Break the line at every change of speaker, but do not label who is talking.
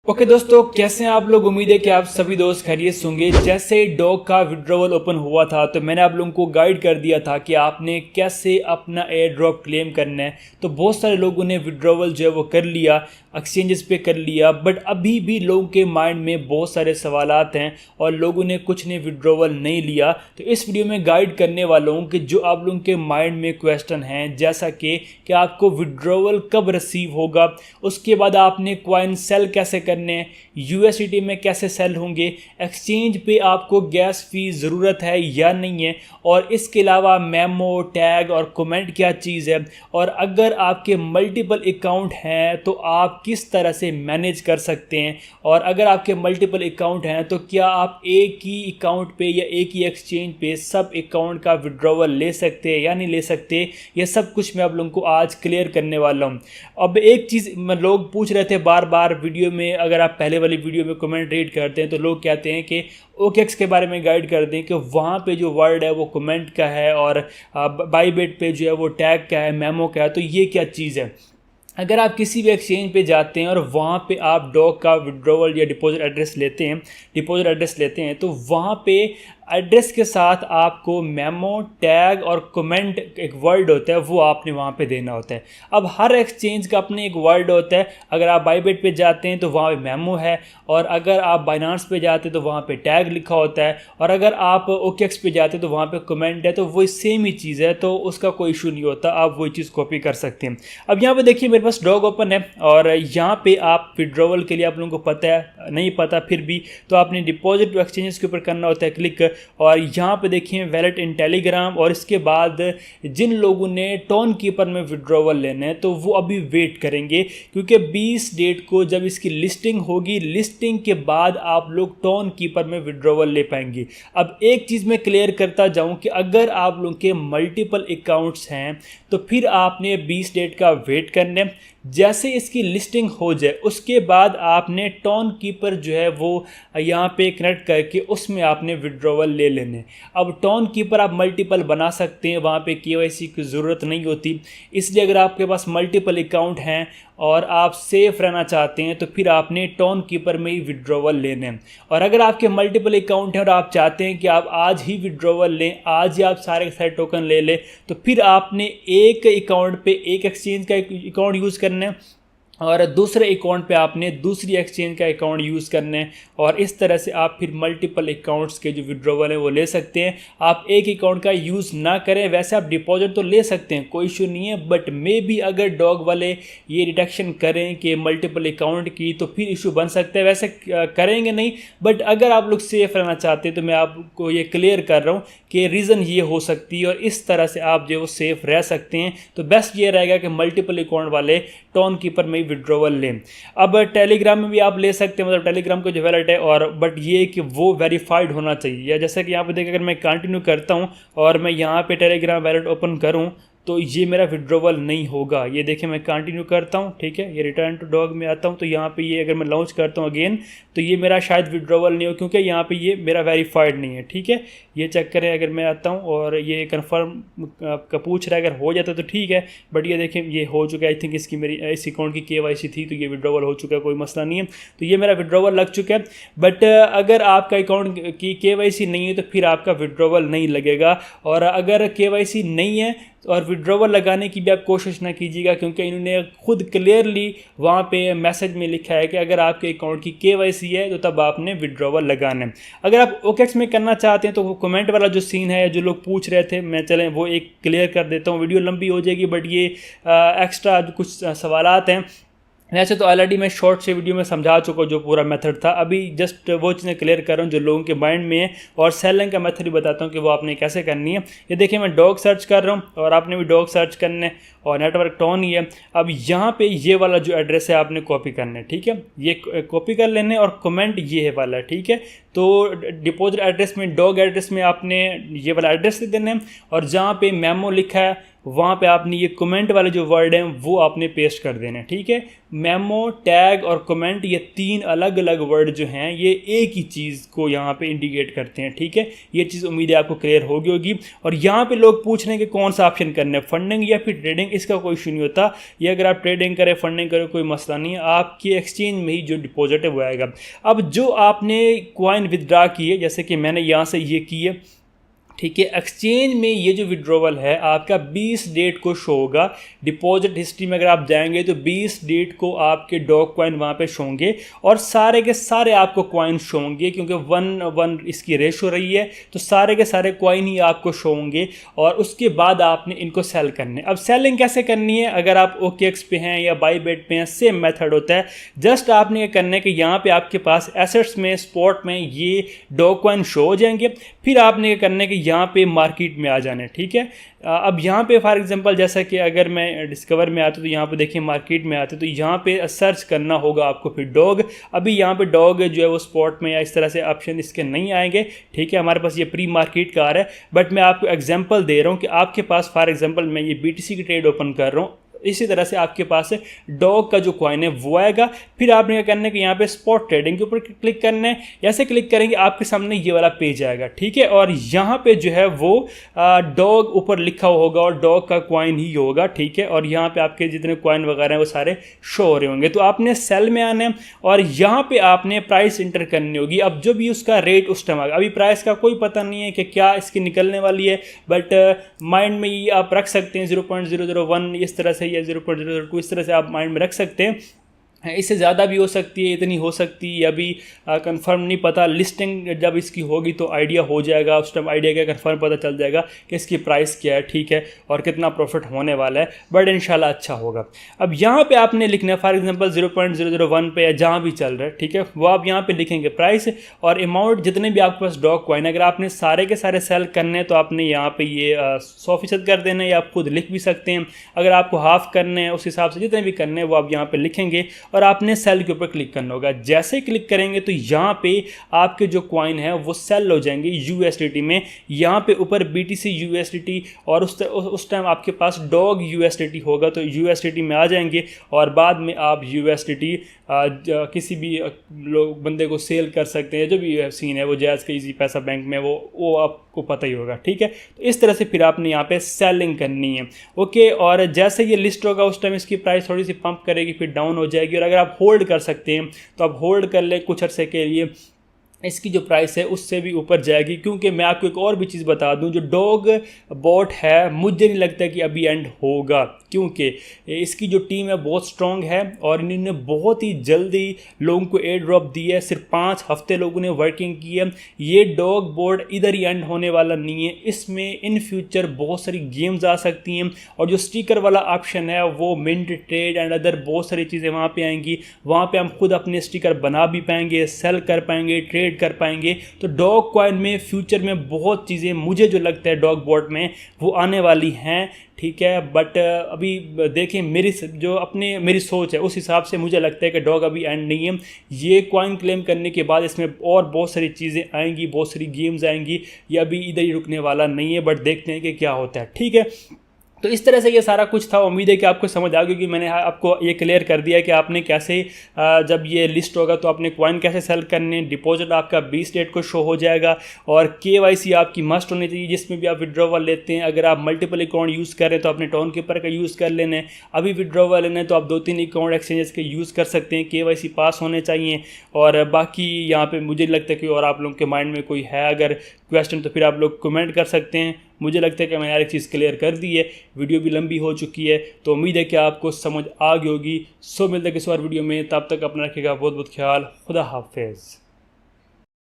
Okay दोस्तों, कैसे हैं आप लोग। उम्मीद है कि आप सभी दोस्त खैरियत से होंगे। जैसे डॉग का विड्रॉवल ओपन हुआ था तो मैंने आप लोगों को गाइड कर दिया था कि आपने कैसे अपना एयर ड्रॉप क्लेम करना है। तो बहुत सारे लोगों ने विड्रॉवल जो है वो कर लिया, एक्सचेंजेस पे कर लिया, बट अभी भी लोगों के माइंड में बहुत सारे सवालात हैं और लोगों ने कुछ ने विड्रॉवल नहीं लिया। तो इस वीडियो में गाइड करने वाला हूँ कि जो आप लोगों के माइंड में क्वेश्चन हैं, जैसा कि आपको विड्रॉवल कब रिसीव होगा, उसके बाद आपने कॉइन सेल कैसे करने, यूएसडीटी में कैसे सेल होंगे, एक्सचेंज पे आपको गैस फी ज़रूरत है या नहीं है, और इसके अलावा मेमो, टैग और कमेंट क्या चीज़ है, और अगर आपके मल्टीपल अकाउंट हैं तो आप किस तरह से मैनेज कर सकते हैं, और अगर आपके मल्टीपल अकाउंट हैं तो क्या आप एक ही अकाउंट पे या एक ही एक्सचेंज पे सब अकाउंट का विड्रॉवल ले सकते हैं या नहीं ले सकते। ये सब कुछ मैं आप लोगों को आज क्लियर करने वाला हूँ। अब एक चीज़ लोग पूछ रहे थे बार बार वीडियो में, अगर आप पहले वाली वीडियो में कमेंट रीड करते हैं तो लोग कहते हैं कि OKX के बारे में गाइड कर दें कि वहाँ पे जो वर्ड है वो कमेंट का है और बाईबिट पे जो है वो टैग का है, मेमो का है। तो ये क्या चीज़ है। अगर आप किसी भी एक्सचेंज पे जाते हैं और वहाँ पे आप डॉग का विड्रॉवल या डिपॉजिट एड्रेस लेते हैं तो वहाँ पे एड्रेस के साथ आपको मेमो, टैग और कमेंट एक वर्ड होता है, वो आपने वहाँ पे देना होता है। अब हर एक्सचेंज का अपने एक वर्ड होता है। अगर आप बाईबिट पे जाते हैं तो वहाँ पे मेमो है, और अगर आप बाइनांस पे जाते हैं तो वहाँ पे टैग लिखा होता है, और अगर आप OKX पे जाते हैं तो वहाँ पे कमेंट है। तो वही सेम ही चीज़ है, तो उसका कोई इशू नहीं होता, आप वही चीज़ कॉपी कर सकते हैं। अब यहाँ पे देखिए मेरे पास डॉग ओपन है, और यहाँ पे आप विड्रॉवल के लिए आप लोगों को पता है, नहीं पता फिर भी तो आपने डिपॉजिट एक्सचेंजेस के ऊपर करना होता है क्लिक, और यहाँ पे देखिए वैलेट इन टेलीग्राम। और इसके बाद जिन लोगों ने टोन कीपर में विड्रॉवल लेना है तो वो अभी वेट करेंगे, क्योंकि 20 डेट को जब इसकी लिस्टिंग होगी, लिस्टिंग के बाद आप लोग टोन कीपर में विड्रॉवल ले पाएंगे। अब एक चीज़ मैं क्लियर करता जाऊँ कि अगर आप लोगों के मल्टीपल अकाउंट्स हैं तो फिर आपने 20 डेट का वेट करना है। जैसे इसकी लिस्टिंग हो जाए उसके बाद आपने टोन कीपर जो है वो यहाँ पे कनेक्ट करके उसमें आपने विड्रॉवल ले लेने। अब टोन कीपर आप मल्टीपल बना सकते हैं, वहाँ पे KYC की ज़रूरत नहीं होती। इसलिए अगर आपके पास मल्टीपल अकाउंट हैं और आप सेफ रहना चाहते हैं तो फिर आपने टोन कीपर में ही विड्रॉवल लेने हैं। और अगर आपके मल्टीपल अकाउंट हैं और आप चाहते हैं कि आप आज ही विड्रॉवल लें, आज ही आप सारे के सारे टोकन ले लें, तो फिर आपने एक अकाउंट पे एक एक्सचेंज का अकाउंट यूज़ करना है और दूसरे अकाउंट पे आपने दूसरी एक्सचेंज का अकाउंट यूज़ करना है, और इस तरह से आप फिर मल्टीपल अकाउंट्स के जो विड्रॉवल है वो ले सकते हैं। आप एक अकाउंट का यूज़ ना करें, वैसे आप डिपॉजिट तो ले सकते हैं, कोई इशू नहीं है, बट मे बी अगर डॉग वाले ये डिटेक्शन करें कि मल्टीपल अकाउंट की तो फिर इशू बन सकता है। वैसे करेंगे नहीं, बट अगर आप लोग सेफ रहना चाहते हैं तो मैं आपको ये क्लियर कर रहा हूँ कि रीज़न ये हो सकती है, और इस तरह से आप जो है वो सेफ रह सकते हैं। तो बेस्ट ये रहेगा कि मल्टीपल अकाउंट वाले टोन कीपर में विड्रॉवल लें। अब टेलीग्राम में भी आप ले सकते हैं, मतलब टेलीग्राम का जो वैलेट है, और बट ये कि वो वेरीफाइड होना चाहिए। या जैसा कि यहाँ पे देखिए, अगर मैं कंटिन्यू करता हूँ और मैं यहाँ पे टेलीग्राम वैलेट ओपन करूँ तो ये मेरा विड्रॉवल नहीं होगा। ये देखिए मैं कंटिन्यू करता हूँ, ठीक है, ये रिटर्न टू डॉग में आता हूँ तो यहाँ पे ये अगर मैं लॉन्च करता हूँ अगेन तो ये मेरा शायद विड्रॉवल नहीं हो, क्योंकि यहाँ पे ये मेरा वेरीफाइड नहीं है। ठीक है, ये चेक करें, अगर मैं आता हूँ और ये कंफर्म आपका पूछ रहा है, अगर हो जाता तो ठीक है, बट ये देखें ये हो चुका है। आई थिंक इसकी मेरी इस अकाउंट की KYC थी तो ये विड्रॉवल हो चुका है, कोई मसला नहीं है। तो ये मेरा विड्रॉवल लग चुका है। बट अगर आपका अकाउंट की KYC नहीं है तो फिर आपका विड्रॉवल नहीं लगेगा, और अगर KYC नहीं है और विड्रॉवल लगाने की भी आप कोशिश ना कीजिएगा, क्योंकि इन्होंने खुद क्लियरली वहाँ पे मैसेज में लिखा है कि अगर आपके अकाउंट की KYC है तो तब आपने विड्रॉवल लगाना है। अगर आप OKX में करना चाहते हैं तो वो कमेंट वाला जो सीन है, जो लोग पूछ रहे थे, मैं चलें वो एक क्लियर कर देता हूँ। वीडियो लंबी हो जाएगी बट ये एक्स्ट्रा कुछ सवालात हैं। वैसे तो ऑलरेडी मैं शॉर्ट से वीडियो में समझा चुका हूँ जो पूरा मेथड था, अभी जस्ट वो चीज़ें क्लियर कर रहा हूँ जो लोगों के माइंड में है, और सेलिंग का मेथड भी बताता हूँ कि वो आपने कैसे करनी है। ये देखिए मैं डॉग सर्च कर रहा हूँ और आपने भी डॉग सर्च करना है, और नेटवर्क टोन ही है। अब यहाँ पे ये वाला जो एड्रेस है आपने कॉपी करना है, ठीक है, ये कॉपी कर लेने, और कमेंट ये है वाला, ठीक है। तो डिपॉजिट एड्रेस में, डॉग एड्रेस में आपने ये वाला एड्रेस दे देना है, और जहाँ पे मेमो लिखा है वहाँ पे आपने ये कमेंट वाले जो वर्ड हैं वो आपने पेस्ट कर देना है, ठीक है। मेमो, टैग और कमेंट, ये 3 अलग अलग वर्ड जो हैं ये एक ही चीज़ को यहाँ पे इंडिकेट करते हैं, ठीक है। ये चीज़ उम्मीद है आपको क्लियर होगी। और यहाँ पे लोग पूछ रहे हैं कि कौन सा ऑप्शन करना है, फंडिंग या फिर ट्रेडिंग। इसका कोई इशू नहीं होता, ये अगर आप ट्रेडिंग करें फंडिंग करें कोई मसला नहीं है, आपके एक्सचेंज में ही जो डिपॉजिट है वो आएगा। अब जो आपने कॉइन विदड्रा की है, जैसे कि मैंने यहाँ से ये की है, ठीक है, एक्सचेंज में ये जो विड्रॉवल है आपका 20 डेट को शो होगा। डिपॉजिट हिस्ट्री में अगर आप जाएंगे तो 20 डेट को आपके डॉग कॉइन वहाँ पे शो होंगे और सारे के सारे आपको कॉइन शो होंगे, क्योंकि 1:1 इसकी रेशो रही है, तो सारे के सारे कॉइन ही आपको शो होंगे। और उसके बाद आपने इनको सेल करने। अब सेलिंग कैसे करनी है, अगर आप OKX पे हैं या बाईबेट पे हैं, सेम मेथड होता है। जस्ट आपने ये करना है कि यहाँ पे आपके पास एसेट्स में, स्पॉट में ये डॉग कॉइन शो हो जाएंगे। फिर आपने ये करना है कि यहाँ पे मार्केट में आ जाना है, ठीक है। अब यहाँ पे फॉर एग्जांपल जैसा कि अगर मैं डिस्कवर में आता तो यहाँ पे देखिए मार्केट में आते तो यहाँ पे सर्च करना होगा आपको फिर डॉग। अभी यहाँ पे डॉग जो है वो स्पॉट में या इस तरह से ऑप्शन इसके नहीं आएंगे, ठीक है। हमारे पास ये प्री मार्केट का आ रहा है, बट मैं आपको एग्जांपल दे रहा हूँ कि आपके पास फॉर एग्जांपल मैं ये BTC की ट्रेड ओपन कर रहा हूँ, इसी तरह से आपके पास डॉग का जो कॉइन है वो आएगा। फिर आपने क्या करना है कि यहाँ पे स्पॉट ट्रेडिंग के ऊपर क्लिक करना है। ऐसे क्लिक करेंगे आपके सामने ये वाला पेज आएगा, ठीक है। और यहाँ पे जो है वो डॉग ऊपर लिखा होगा और डॉग का कॉइन ही होगा, ठीक है। और यहाँ पे आपके जितने कॉइन वगैरह हैं वो सारे शो हो रहे होंगे। तो आपने सेल में आना है और यहाँ पे आपने प्राइस इंटर करनी होगी। अब जो भी उसका रेट उस टाइम आएगा, अभी प्राइस का कोई पता नहीं है कि क्या इसकी निकलने वाली है, बट माइंड में ये आप रख सकते हैं 0.001 इस तरह से या 0.002 इस तरह से आप माइंड में रख सकते हैं। इससे ज़्यादा भी हो सकती है, इतनी हो सकती है, अभी कंफर्म नहीं पता। लिस्टिंग जब इसकी होगी तो आइडिया हो जाएगा, उस टाइम आइडिया का कंफर्म पता चल जाएगा कि इसकी प्राइस क्या है, ठीक है, और कितना प्रॉफिट होने वाला है। बट इंशाल्लाह अच्छा होगा। अब यहाँ पे आपने लिखना है फॉर एग्जांपल 0.001 पे या जहाँ भी चल रहा है, ठीक है, वो आप यहाँ पे लिखेंगे प्राइस और अमाउंट जितने भी आपके पास डॉग कॉइन। अगर आपने सारे के सारे सेल करने हैं तो आपने यहाँ पे ये 100% कर देना है, या आप खुद लिख भी सकते हैं। अगर आपको हाफ करने हैं उस हिसाब से जितने भी करने हैं वो आप यहाँ पे लिखेंगे और आपने सेल के ऊपर क्लिक करना होगा। जैसे ही क्लिक करेंगे तो यहाँ पे आपके जो कॉइन है वो सेल हो जाएंगे USDT में। यहाँ पे ऊपर BTC USDT और उस टाइम आपके पास डॉग USDT होगा तो USDT में आ जाएंगे और बाद में आप USDT किसी भी लोग बंदे को सेल कर सकते हैं। जो भी सीन है वो जैज़ का इजी पैसा बैंक में वो आपको पता ही होगा, ठीक है। तो इस तरह से फिर आपने यहाँ पे सेलिंग करनी है, ओके। और जैसे ये लिस्ट होगा उस टाइम इसकी प्राइस थोड़ी सी पंप करेगी, फिर डाउन हो जाएगी। और अगर आप होल्ड कर सकते हैं तो आप होल्ड कर ले कुछ अर्से के लिए, इसकी जो प्राइस है उससे भी ऊपर जाएगी। क्योंकि मैं आपको एक और भी चीज़ बता दूं, जो डॉग बॉट है मुझे नहीं लगता कि अभी एंड होगा, क्योंकि इसकी जो टीम है बहुत स्ट्रॉन्ग है और इन्होंने बहुत ही जल्दी लोगों को एयर ड्रॉप दी है। सिर्फ 5 हफ्ते लोगों ने वर्किंग की है। ये डॉग बोर्ड इधर ही एंड होने वाला नहीं है, इसमें इन फ्यूचर बहुत सारी गेम्स आ सकती हैं। और जो स्टिकर वाला ऑप्शन है वो मिंट, ट्रेड एंड अदर बहुत सारी चीज़ें वहाँ पे आएंगी। वहाँ पे हम खुद अपने स्टिकर बना भी पाएंगे, सेल कर पाएंगे, ट्रेड कर पाएंगे। तो डॉग कॉइन में फ्यूचर में बहुत चीज़ें मुझे जो लगता है डॉग बोर्ड में वो आने वाली हैं, ठीक है। बट अभी देखें मेरी सोच है उस हिसाब से मुझे लगता है कि डॉग अभी एंड नहीं है। ये कॉइन क्लेम करने के बाद इसमें और बहुत सारी चीज़ें आएंगी, बहुत सारी गेम्स आएंगी, ये अभी इधर ही रुकने वाला नहीं है। बट देखते हैं कि क्या होता है, ठीक है। तो इस तरह से ये सारा कुछ था। उम्मीद है कि आपको समझ आ गई, क्योंकि मैंने आपको ये क्लियर कर दिया कि आपने कैसे जब ये लिस्ट होगा तो आपने कॉइन कैसे सेल करने। डिपॉजिट आपका 20 डेट को शो हो जाएगा और KYC आपकी मस्ट होनी चाहिए जिसमें भी आप विड्रॉवल लेते हैं। अगर आप मल्टीपल अकाउंट यूज़ कर रहे हैं तो अपने टाउन कीपर का यूज़ कर लेना है। अभी विड्रॉवल लेना है तो आप 2-3 अकाउंट एक्सचेंजेस के यूज़ कर सकते हैं। KYC पास होने चाहिए। और बाकी यहाँ पर मुझे लगता है कि और आप लोगों के माइंड में कोई है अगर क्वेश्चन तो फिर आप लोग कमेंट कर सकते हैं। मुझे लगता है कि मैंने हर एक चीज़ क्लियर कर दी है। वीडियो भी लंबी हो चुकी है तो उम्मीद है कि आपको समझ आ गई होगी। सो मिलते हैं किसी और वीडियो में, तब तक अपना रखिएगा बहुत बहुत ख्याल। खुदा हाफिज़।